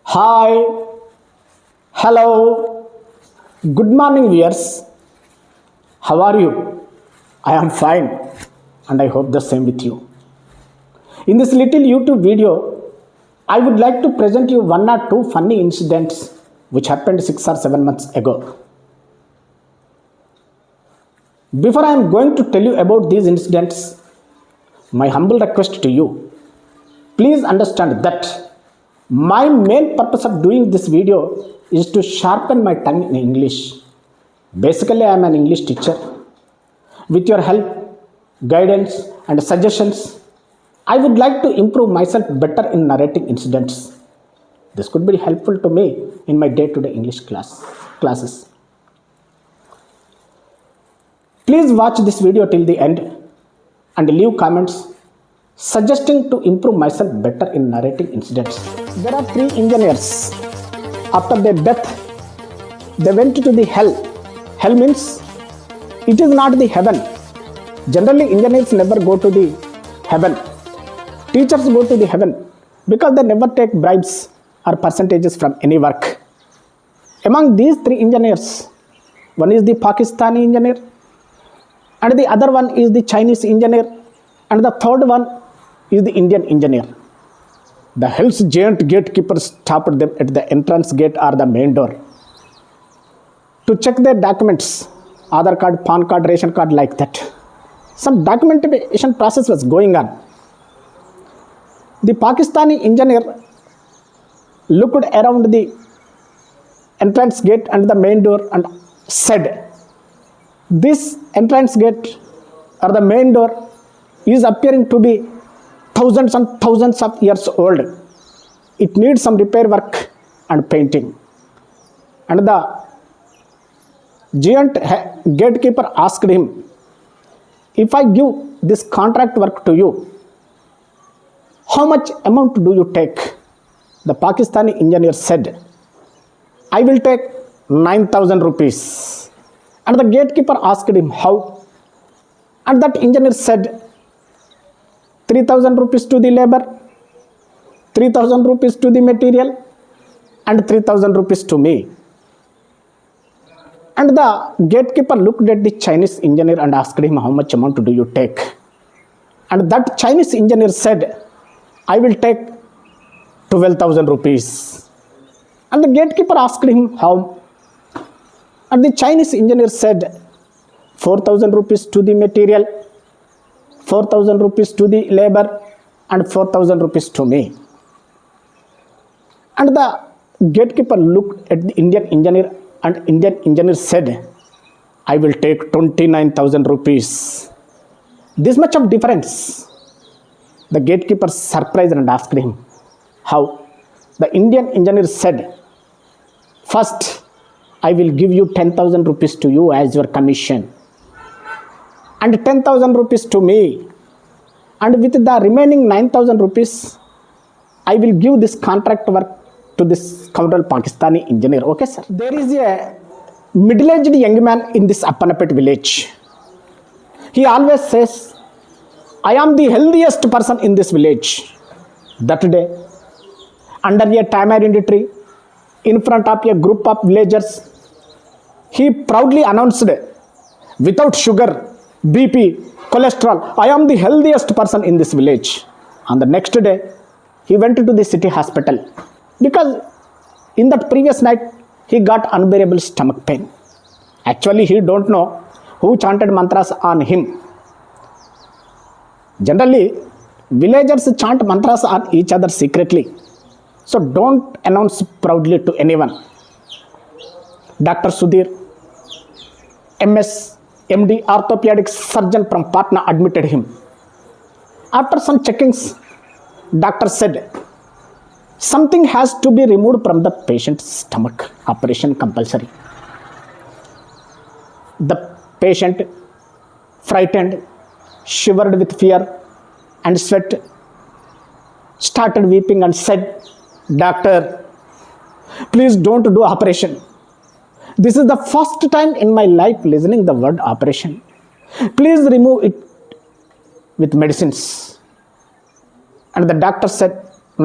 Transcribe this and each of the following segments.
Hi, hello, good morning, viewers. How are you? I am fine, and I hope the same with you. In this little YouTube video, I would like to present you one or two funny incidents which happened 6 or 7 months ago. Before I am going to tell you about these incidents, my humble request to you, please understand that my main purpose of doing this video is to sharpen my tongue in English. Basically, I am an English teacher. With your help, guidance, and suggestions, I would like to improve myself better in narrating incidents. This could be helpful to me in my day-to-day English classes. Please watch this video till the end and leave comments suggesting to improve myself better in narrating incidents. There are three engineers. After their death, they went to the hell. Hell means it is not the heaven. Generally, engineers never go to the heaven. Teachers go to the heaven because they never take bribes or percentages from any work. Among these three engineers, one is the Pakistani engineer, and the other one is the Chinese engineer, and the third one is the Indian engineer. The hell's giant gatekeeper stopped them at the entrance gate or the main door to check their documents, Aadhaar card, PAN card, ration card, like that. Some documentation process was going on. The Pakistani engineer looked around the entrance gate and the main door and said, "This entrance gate or the main door is appearing to be thousands and thousands of years old. It needs some repair work and painting." And the giant gatekeeper asked him, "If I give this contract work to you, how much amount do you take?" The Pakistani engineer said, "I will take 9,000 rupees. And the gatekeeper asked him, "How?" And that engineer said, 3,000 rupees to the labor, 3,000 rupees to the material, and 3,000 rupees to me." And the gatekeeper looked at the Chinese engineer and asked him, "How much amount do you take?" And that Chinese engineer said, "I will take 12,000 rupees. And the gatekeeper asked him, "How?" And the Chinese engineer said, 4,000 rupees to the material, 4,000 rupees to the labor, and 4,000 rupees to me. And the gatekeeper looked at the Indian engineer, and Indian engineer said, "I will take 29,000 rupees. This much of difference." The gatekeeper surprised and asked him, "How?" The Indian engineer said, "First, I will give you 10,000 rupees to you as your commission, and 10,000 rupees to me. And with the remaining 9,000 rupees, I will give this contract work to this scoundrel Pakistani engineer." Okay, sir. There is a middle-aged young man in this Appanapet village. He always says, "I am the healthiest person in this village." That day, under a tamarind tree, in front of a group of villagers, he proudly announced, "Without sugar, BP, cholesterol, I am the healthiest person in this village." On the next day, he went to the city hospital because in that previous night, he got unbearable stomach pain. Actually, he don't know who chanted mantras on him. Generally, villagers chant mantras on each other secretly. So don't announce proudly to anyone. Dr. Sudhir, MS, MD, orthopedic surgeon from Patna, admitted him. After some checkings, doctor said, "Something has to be removed from the patient's stomach. Operation compulsory." The patient, frightened, shivered with fear and sweat, started weeping and said, "Doctor, please don't do operation. This is the first time in my life listening the word operation. Please remove it with medicines." And the doctor said,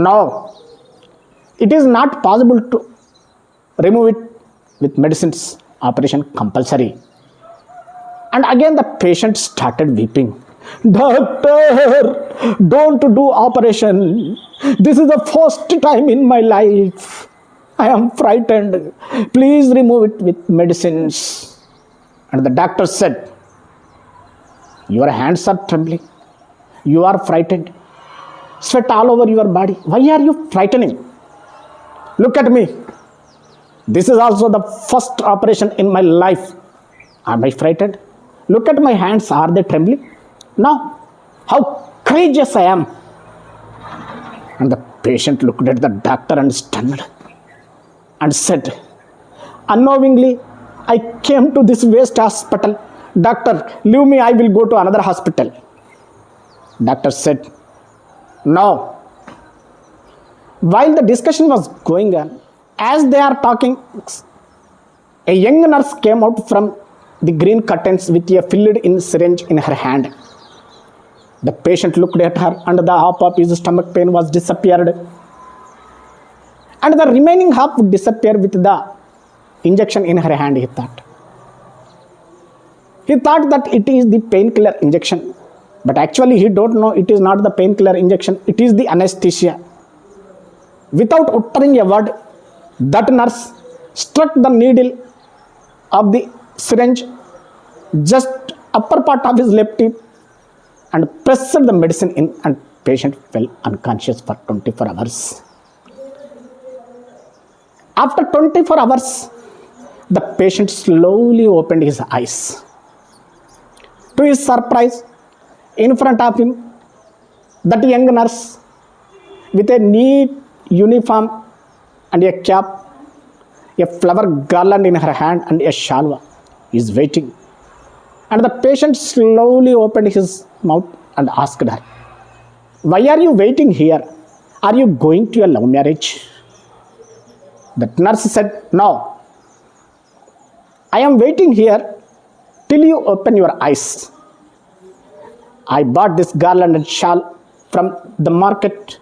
"No, It is not possible to remove it with medicines. Operation compulsory. And again the patient started weeping. Doctor, don't do operation. This is the first time in my life. I am frightened. Please remove it with medicines. And the doctor said, your hands are trembling. You are frightened. Sweat all over your body. Why are you frightening? Look at me. This is also the first operation in my life. Am I frightened? Look at my hands. Are they trembling? No. How courageous I am. And the patient looked at the doctor and stunned and said, unknowingly, I came to this waste hospital. Doctor, leave me. I will go to another hospital. Doctor said, no. While the discussion was going on, as they are talking, a young nurse came out from the green curtains with a filled-in syringe in her hand. The patient looked at her and the half of his stomach pain was disappeared. And the remaining half would disappear with the injection in her hand, he thought. He thought that it is the painkiller injection. But actually he don't know it is not the painkiller injection. It is the anesthesia. Without uttering a word, that nurse struck the needle of the syringe just upper part of his left hip and pressed the medicine in, and patient fell unconscious for 24 hours. After 24 hours, the patient slowly opened his eyes. To his surprise, in front of him, that young nurse with a neat uniform and a cap, a flower garland in her hand and a shawl is waiting. And the patient slowly opened his mouth and asked her, why are you waiting here? Are you going to a love marriage? That nurse said, no. I am waiting here till you open your eyes. I bought this garland and shawl from the market.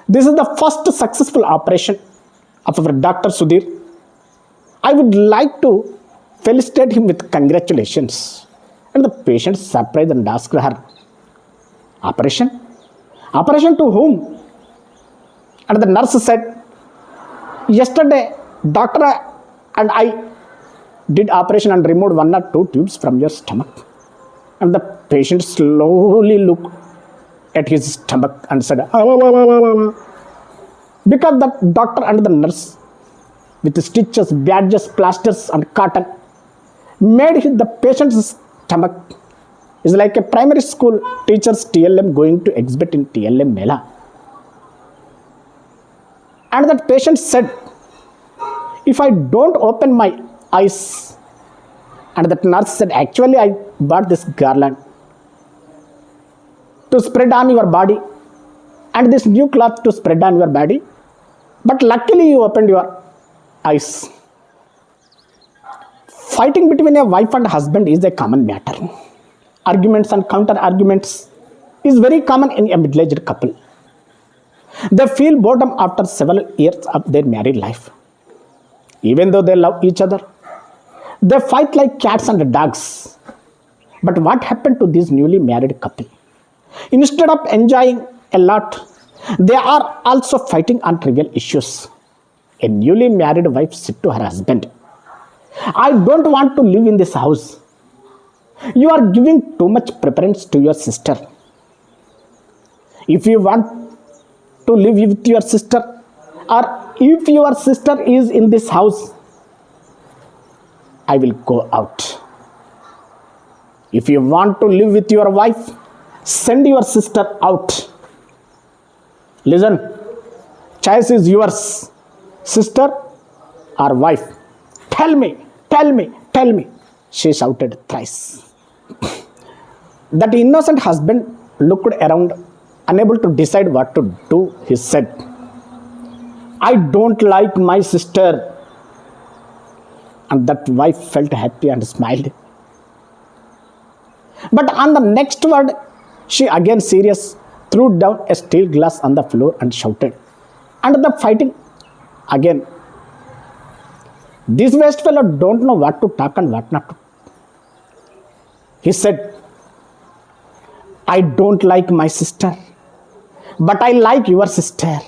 This is the first successful operation of our Dr. Sudhir. I would like to felicitate him with congratulations. And the patient surprised and asked her, operation? Operation to whom? And the nurse said, yesterday, doctor and I did operation and removed 1 or 2 tubes from your stomach. And the patient slowly looked at his stomach and said, because the doctor and the nurse with stitches, bandages, plasters and cotton made the patient's stomach is like a primary school teacher's TLM going to exhibit in TLM Mela. And that patient said, if I don't open my eyes, and that nurse said, actually I bought this garland to spread on your body and this new cloth to spread on your body, but luckily you opened your eyes. Fighting between a wife and husband is a common matter. Arguments and counter arguments is very common in a middle-aged couple. They feel boredom after several years of their married life. Even though they love each other, they fight like cats and dogs. But what happened to this newly married couple? Instead of enjoying a lot, they are also fighting on trivial issues. A newly married wife said to her husband, I don't want to live in this house. You are giving too much preference to your sister. If you want to live with your sister, or if your sister is in this house, I will go out. If you want to live with your wife, send your sister out. Listen, choice is yours, sister or wife. Tell me, tell me, tell me, she shouted thrice. That innocent husband looked around, unable to decide what to do. He said, I don't like my sister. And that wife felt happy and smiled. But on the next word, she again serious, threw down a steel glass on the floor and shouted. And the fighting Again, this waste fellow don't know what to talk and what not to. He said, I don't like my sister, but I like your sister.